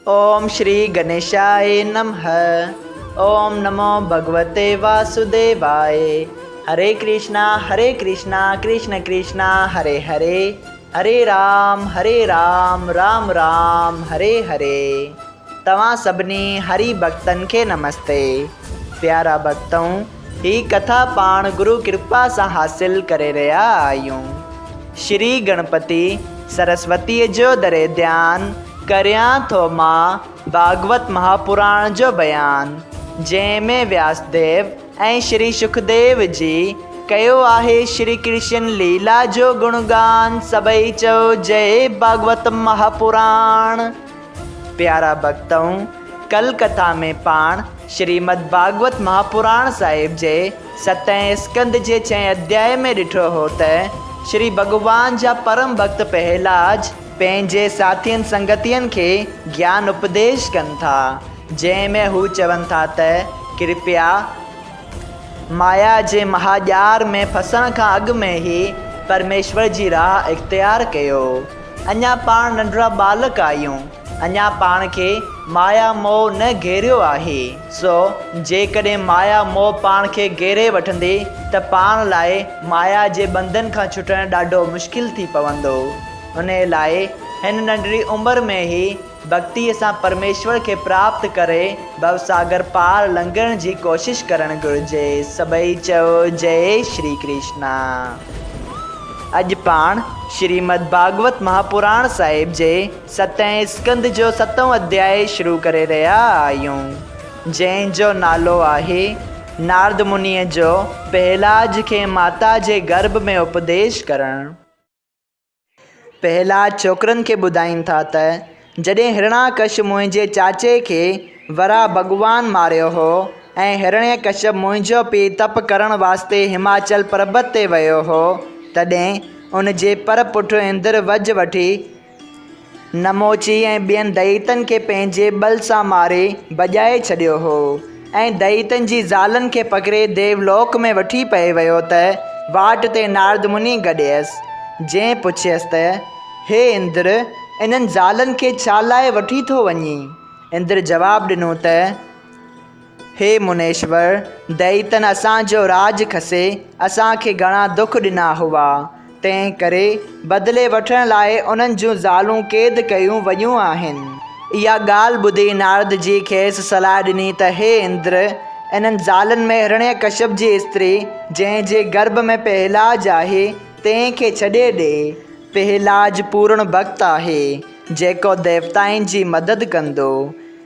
ओम श्री गणेशाय नमः। ओम नमो भगवते वासुदेवाय। हरे कृष्णा कृष्ण कृष्णा हरे हरे, हरे राम राम राम हरे हरे। तव्हां सभिनी हरि भक्तन के नमस्ते। प्यारा भक्तों, ही कथा पाण गुरु कृपा से हासिल करे रहा आयूं। श्री गणपति सरस्वती जो दरे ध्यान करियां थो मां भागवत महापुराण जो बयान, जंहिंमें व्यासदेव ऐं श्री सुखदेव जी कयो आहे श्री कृष्ण लीला जो गुणगान। सभई चओ जय भागवत महापुराण। प्यारा भक्तों, कल कथा में पाण श्रीमद् भागवत महापुराण साहिब जे 7 स्कंद जे 6 अध्याय में ॾिठो हो त श्री भगवान जा परम भक्त प्रहलाद पंहिंजे साथियन संगतियन के ज्ञान उपदेश कन था, जंहिंमें हू चवन था त कृपया माया जे महाजाल में फसण का अग में ही परमेश्वर जी राह इख्तियार कयो। अञा पाण नंढड़ा बालक आयूं, अञा पाण के माया मोह न घेरियो आहे। सो जेकॾहिं माया मोह पाण के घेरे वठंदी त पाण लाइ माया जे बंधन खां छुटण ॾाढो मुश्किल थी पवंदो। उन लाइ हिन नंढड़ी उम्र में ही भक्ति सां परमेश्वर के प्राप्त करे भवसागर पार लंघण जी कोशिश करण घुर्जे। सभई चओ जय श्री कृष्णा। अज पाण श्रीमद् भागवत महापुराण साहिब जे 7 स्कंद जो 7 अध्याय शुरू करे रहा आयूं, जंहिंजो नालो आहे नारद मुनीअ जो प्रहलाद के माता जे गर्भ में उपदेश करण। प्रहलाद छोकरन के ॿुधाइनि था त जॾहिं हिरणाकश्यप मुंहिंजे चाचे के वरा भगवान मारियो हो ऐं हिरण्यकश्यप मुंहिंजो पीउ तप करण वास्ते हिमाचल पर्वत ते वियो हो, तॾहिं उन जे पर पुटु इंद्र वज वठी नमोची ऐं ॿियनि दैतन के पंहिंजे बल सां मारे भॼाए छॾियो हो ऐं दैतन जी ज़ालनि खे पकिड़े देवलोक में वठी पए वियो त वाट ते नारद मुनि गॾियसि, जंहिं पुछियसि त हे इंद्र, इन्हनि ज़ालनि खे छा लाइ वठी थो वञी? इंद्र जवाबु ॾिनो त हे मुनेश्वर, दैतन असांजो राज खसे असांखे घणा दुख ॾिना हुआ, तंहिं करे बदिले वठण लाइ उन्हनि जूं ज़ालूं क़ैद कयूं वयूं आहिनि। इहा ॻाल्हि ॿुधी नारद जी खेसि सलाह ॾिनी त हे इंद्र, इन्हनि ज़ालनि में हिरण्यकश्यप जी स्त्री जंहिंजे गर्भ में प्रहलाद आहे तंहिंखे छॾे ॾे। प्रहलाद पूर्ण भक्त आहे जेको देवताउनि जी मदद कंदो।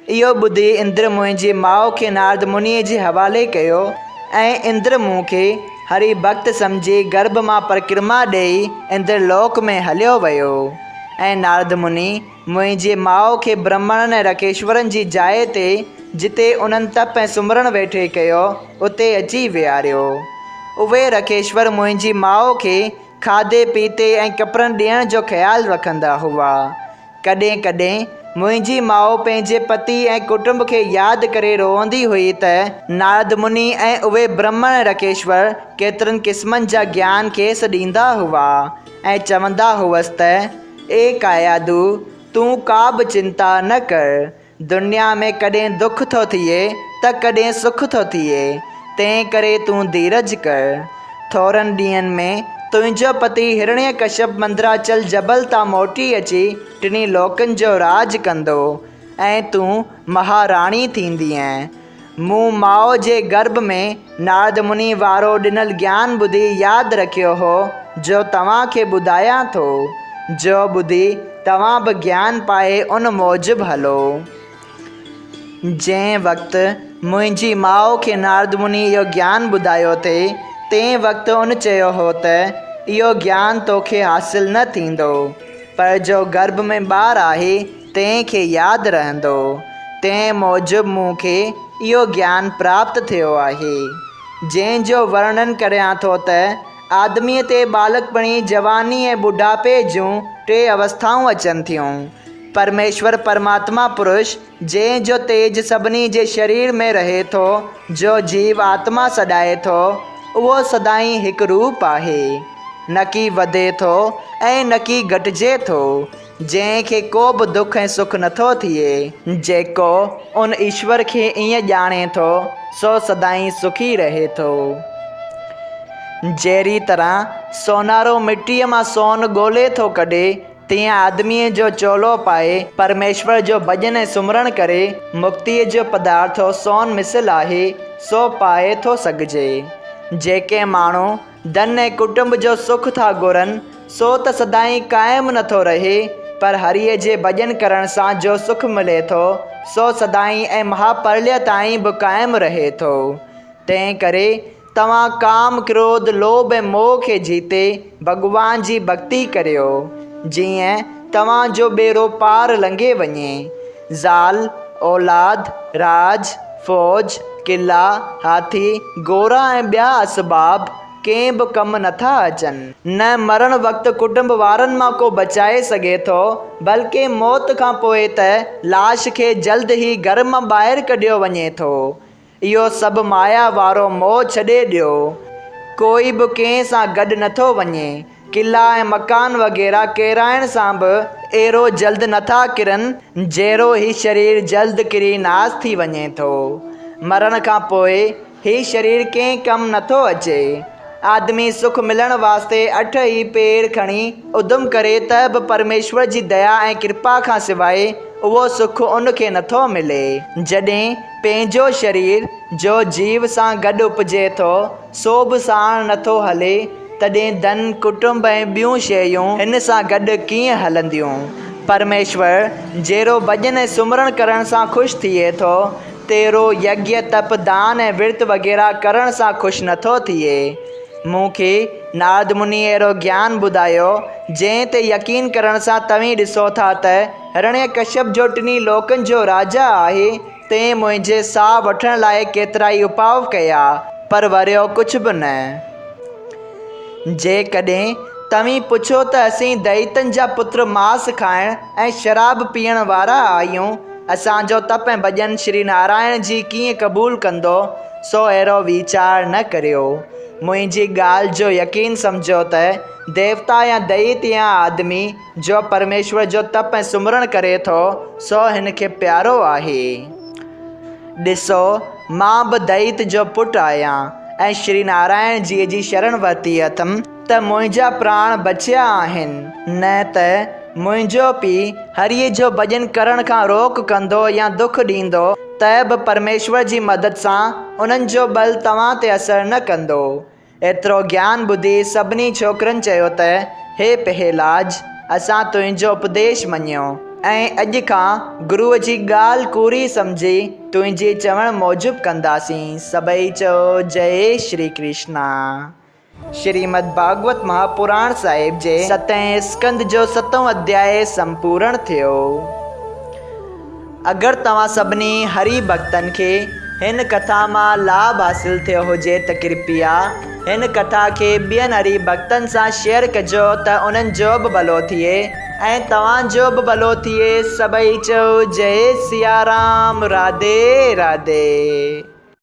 इहो ॿुधी इंद्र मुंहिंजी माउ खे नारद मुनीअ जे हवाले कयो ऐं इंद्र मूंखे हरि भक्त सम्झी गर्भ मां परिक्रमा ॾेई इंद्रलोक में हलियो वियो ऐं नारद मुनि मुंहिंजी माउ खे ब्रह्मण ऐं रकेश्वरनि जी जाइ ते जिते उन्हनि तप ऐं सुमरण वेठे कयो उते अची विहारियो। उहे रकेश्वर मुंहिंजी माउ खे खाधे पीते ऐं कपिड़नि ॾियण जो ख़्यालु रखंदा हुआ। कॾहिं कॾहिं मुंहिंजी माउ पंहिंजे पति ऐं कुटुंब खे यादि करे रोअंदी हुई त नारद मुनि ऐं उहे ब्रह्मण रकेश्वर केतिरनि क़िस्मनि जा ज्ञान खेसि ॾींदा हुआ ऐं चवंदा हुअसि त ए कायादू, तूं का बि चिंता न कर, दुनिया में कॾहिं दुख थो थिए त कॾहिं सुख थो थिए, तंहिं करे तूं धीरज कर। थोरनि ॾींहंनि में तुंहिंजो पति हिरण्यकश्यप मंदराचल जबल तां मोटी अची टिनी लोकनि जो राज कंदो ऐं तूं महाराणी थींदीअं। मूं माउ जे गर्भ में नारद मुनि वारो ॾिनल ज्ञान ॿुधी यादि रखियो हो जो तव्हांखे ॿुधायां थो, जो ॿुधी तव्हां बि ज्ञान पाए उन मूजिबि हलो। जंहिं वक़्तु मुंहिंजी माउ खे नारद मुनि इहो ज्ञान ॿुधायो तंहिं वक़्तु उन चयो हो त इहो ज्ञान तोखे हासिल न थींदो, पर जो गर्भ में ॿारु आहे तंहिंखे यादि रहंदो। तंहिं मूजिबि मूंखे इहो ज्ञान प्राप्त थियो आहे, जंहिंजो वर्णन करियां थो त आदमीअ ते बालकपणी, जवानी ऐं ॿुढापे जूं 3 अवस्थाऊं अचनि थियूं। परमेश्वर परमात्मा पुरुष जंहिंजो तेज सभिनी जे शरीर में रहे थो, जो जीव आत्मा सॾाए थो, उहो सदाईं हिकु रूप आहे, न की वधे थो ऐं न की घटिजे थो। जंहिंखे को बि दुख ऐं सुख नथो थिए। जेको उन ईश्वर खे ईअं ॼाणे थो सो सदाईं सुखी रहे थो। जहिड़ी तरह सोनारो मिटीअ मां सोन ॻोल्हे थो कढे, तीअं आदमीअ जो चोलो पाए परमेश्वर जो भॼन ऐं सुमरण करे मुक्तीअ जो पदार्थो सोन मिसल आहे सो पाए थो सघिजे। जेके माण्हू धन ऐं कुटुंब जो सुख था घुरनि सो त सदाईं क़ाइमु नथो रहे, पर हरीअ जे भॼन करण सां जो सुख मिले थो सो सदाईं ऐं महापर्य ताईं बि क़ाइमु रहे थो। तंहिं करे तव्हां काम, क्रोध, लोभ ऐं मोह खे जीते भॻवान जी भक्ति करियो, जीअं तव्हांजो बेड़ो पार लंघे वञे। ज़ाल, औलाद, राज, फ़ौज, किला, हाथी, घोड़ा ऐं ॿिया असबाब कंहिं बि कमु नथा अचनि। न मरण वक़्तु कुटुंब वारनि मां को बचाए सघे थो, बल्कि मौत खां पोइ त लाश खे जल्द ई घर मां ॿाहिरि कढियो वञे थो। इहो सभु माया वारो मोह छॾे ॾियो। कोई बि कंहिं सां गॾु नथो वञे। किला ऐं मकान वग़ैरह किराइण सां बि अहिड़ो जल्द नथा किरनि जहिड़ो ही शरीर जल्द किरी नास थी वञे थो। मरण खां पोइ ही शरीर कंहिं कमु नथो अचे। आदमी सुख मिलण वास्ते 8 ई पेर खणी उधम करे त बि परमेश्वर जी दया ऐं कृपा खां सवाइ उहो सुख उनखे नथो मिले। जॾहिं पंहिंजो शरीर जो जीव सां गॾु उपजे थो सो बि साण नथो हले, तॾहिं धन, कुटुंब ऐं ॿियूं शयूं हिन सां गॾु कीअं हलंदियूं। परमेश्वर जहिड़ो भॼन ऐं सुमरण करण सां ख़ुशि थिए थो, तहिड़ो यज्ञ, तप, दान ऐं विर्त वग़ैरह करण सां ख़ुशि नथो थिए। मूंखे नारद मुनि अहिड़ो ज्ञान ॿुधायो जंहिं ते यकीन करण सां तव्हीं ॾिसो था त हिरण्यकश्यप जो टिनी लोकनि जो राजा आहे। तंहिं मुंहिंजे साह वठण लाइ केतिरा ई उपाव कया, पर वरियो कुझु बि न। जेकॾहिं तव्हीं पुछो त असीं दैतनि जा पुत्र मांस खाइण ऐं शराब पीअण वारा आहियूं, असांजो तप ऐं भॼन श्री नारायण जी कीअं क़बूल कंदो, सो अहिड़ो वीचार न करियो। मुंहिंजी ॻाल्हि जो यकीन सम्झो त देवता या दैत या आदमी जो परमेश्वर जो तप ऐं सुमरण करे थो सो हिन खे प्यारो आहे। ॾिसो, मां बि दैत जो पुटु आहियां ऐं श्री नारायण जीअ जी शरण वरिती अथमि त मुंहिंजा प्राण बचिया आहिनि। न त मुंहिंजो पीउ हरीअ जो भॼन करण खां रोक कंदो या दुख ॾींदो त बि परमेश्वर जी मदद सां उन्हनि जो बल तव्हां ते असरु न कंदो। एतिरो ज्ञान ॿुधी सभिनी छोकिरनि चयो त हे पहलाज, असां तुंहिंजो उपदेश मञियो ऐं अॼु खां गुरूअ जी ॻाल्हि कूरी सम्झी तुंहिंजी चवण मूजिबि कंदासीं। सभई चओ जय श्री कृष्णा। श्रीमद् भागवत महापुराण साहिब जे 7हें स्कंद जो 7हों अध्याय संपूर्ण थियो। अगरि तव्हां सभिनी हरि भक्तनि खे हिन कथा मां लाभ हासिल थियो हुजे त कृपया हिन कथा खे ॿियनि हरि भक्तनि सां शेयर कजो त उन्हनि जो बि भलो थिए ऐं तव्हांजो बि भलो थिए। सभई चओ जय सिया राम। राधे राधे।